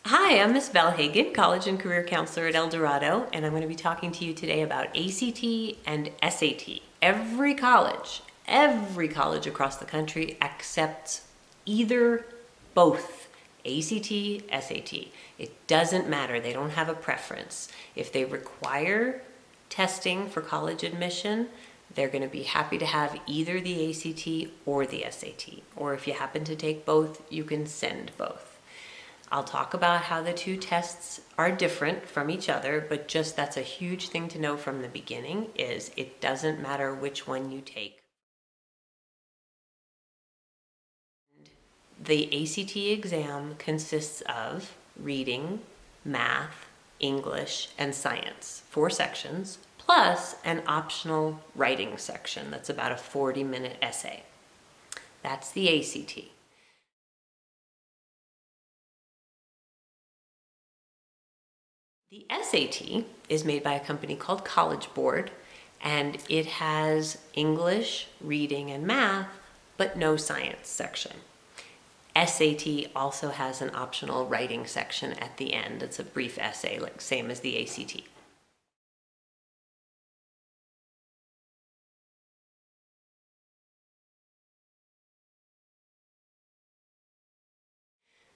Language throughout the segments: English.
Hi, I'm Miss Velhagen, College and Career Counselor at Eldorado, and I'm going to be talking to you today about ACT and SAT. Every college across the country accepts both ACT, SAT. It doesn't matter, they don't have a preference. If they require testing for college admission, they're going to be happy to have either the ACT or the SAT. Or if you happen to take both, you can send both. I'll talk about how the two tests are different from each other, but that's a huge thing to know from the beginning is it doesn't matter which one you take. The ACT exam consists of reading, math, English, and science, 4 sections, plus an optional writing section that's about a 40-minute essay. That's the ACT. The SAT is made by a company called College Board, and it has English, reading, and math, but no science section. SAT also has an optional writing section at the end. It's a brief essay, same as the ACT.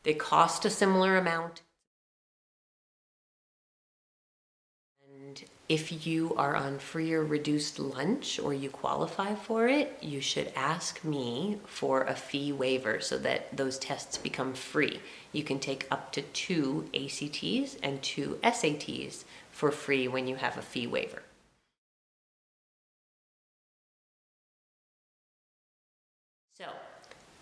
They cost a similar amount. And if you are on free or reduced lunch or you qualify for it, you should ask me for a fee waiver so that those tests become free. You can take up to 2 ACTs and 2 SATs for free when you have a fee waiver. So,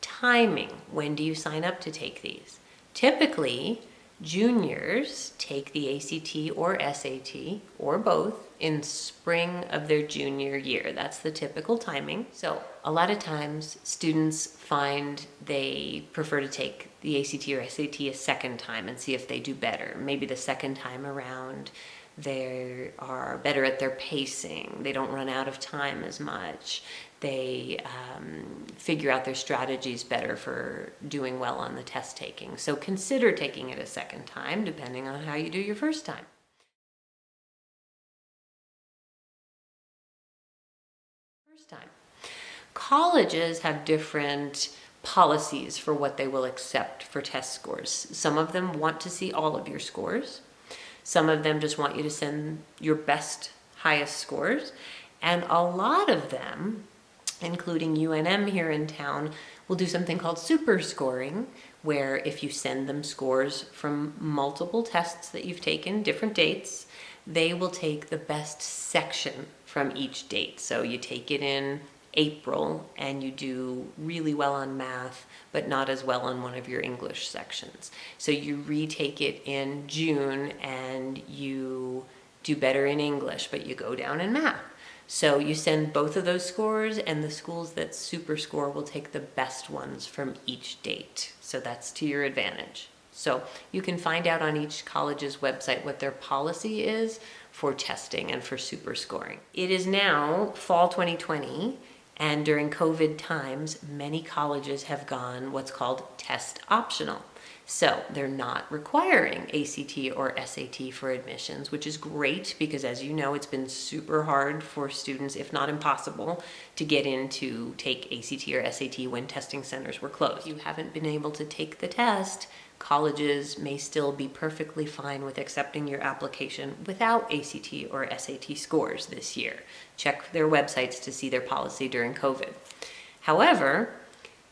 timing. When do you sign up to take these? Typically, juniors take the ACT or SAT, or both, in spring of their junior year. That's the typical timing. So a lot of times students find they prefer to take the ACT or SAT a second time and see if they do better. Maybe the second time around they are better at their pacing. They don't run out of time as much. They figure out their strategies better for doing well on the test taking. So consider taking it a second time, depending on how you do your first time. Colleges have different policies for what they will accept for test scores. Some of them want to see all of your scores. Some of them just want you to send your best, highest scores. And a lot of them, including UNM here in town, will do something called super scoring, where if you send them scores from multiple tests that you've taken, different dates, they will take the best section from each date. So you take it in April and you do really well on math, but not as well on one of your English sections. So you retake it in June and you do better in English, but you go down in math. So you send both of those scores, and the schools that super score will take the best ones from each date. So that's to your advantage. So you can find out on each college's website what their policy is for testing and for super scoring. It is now fall 2020, and during COVID times, many colleges have gone what's called test optional. So they're not requiring ACT or SAT for admissions, which is great because, as you know, it's been super hard for students, if not impossible, to get in to take ACT or SAT when testing centers were closed. If you haven't been able to take the test, colleges may still be perfectly fine with accepting your application without ACT or SAT scores this year. Check their websites to see their policy during COVID. However,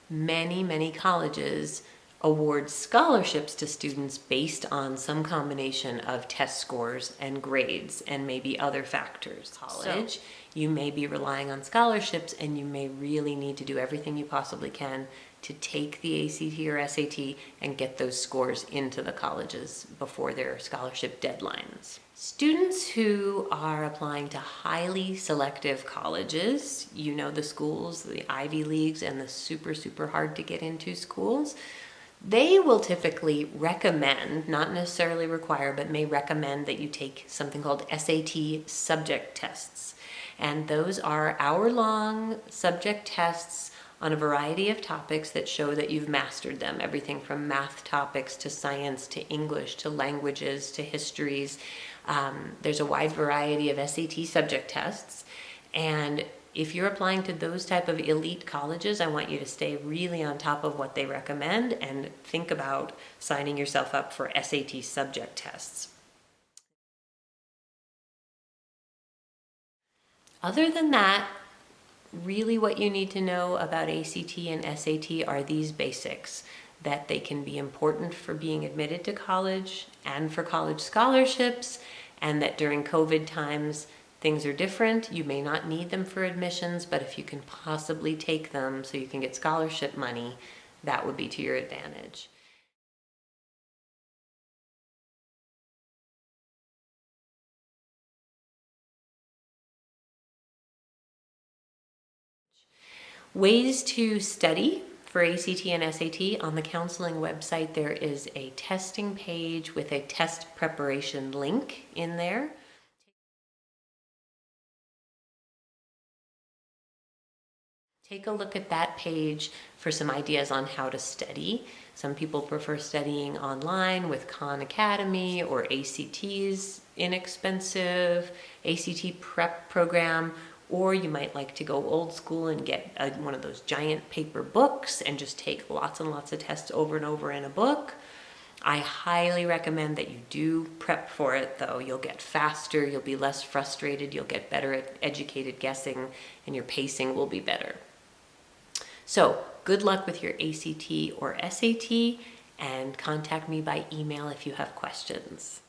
many colleges award scholarships to students based on some combination of test scores and grades and maybe other factors. College, you may be relying on scholarships, and you may really need to do everything you possibly can to take the ACT or SAT and get those scores into the colleges before their scholarship deadlines. Students who are applying to highly selective colleges, you know the schools, the Ivy Leagues and the super hard to get into schools, they will typically recommend, not necessarily require, but may recommend that you take something called SAT subject tests. And those are hour-long subject tests on a variety of topics that show that you've mastered them, everything from math topics to science to English to languages to histories. There's a wide variety of SAT subject tests, and if you're applying to those type of elite colleges, I want you to stay really on top of what they recommend and think about signing yourself up for SAT subject tests. Other than that, really what you need to know about ACT and SAT are these basics, that they can be important for being admitted to college and for college scholarships, and that during COVID times, things are different. You may not need them for admissions, but if you can possibly take them so you can get scholarship money, that would be to your advantage. Ways to study for ACT and SAT. On the counseling website, there is a testing page with a test preparation link in there. Take a look at that page for some ideas on how to study. Some people prefer studying online with Khan Academy or ACT's inexpensive ACT prep program, or you might like to go old school and get one of those giant paper books and just take lots and lots of tests over and over in a book. I highly recommend that you do prep for it, though. You'll get faster, you'll be less frustrated, you'll get better at educated guessing, and your pacing will be better. So good luck with your ACT or SAT, and contact me by email if you have questions.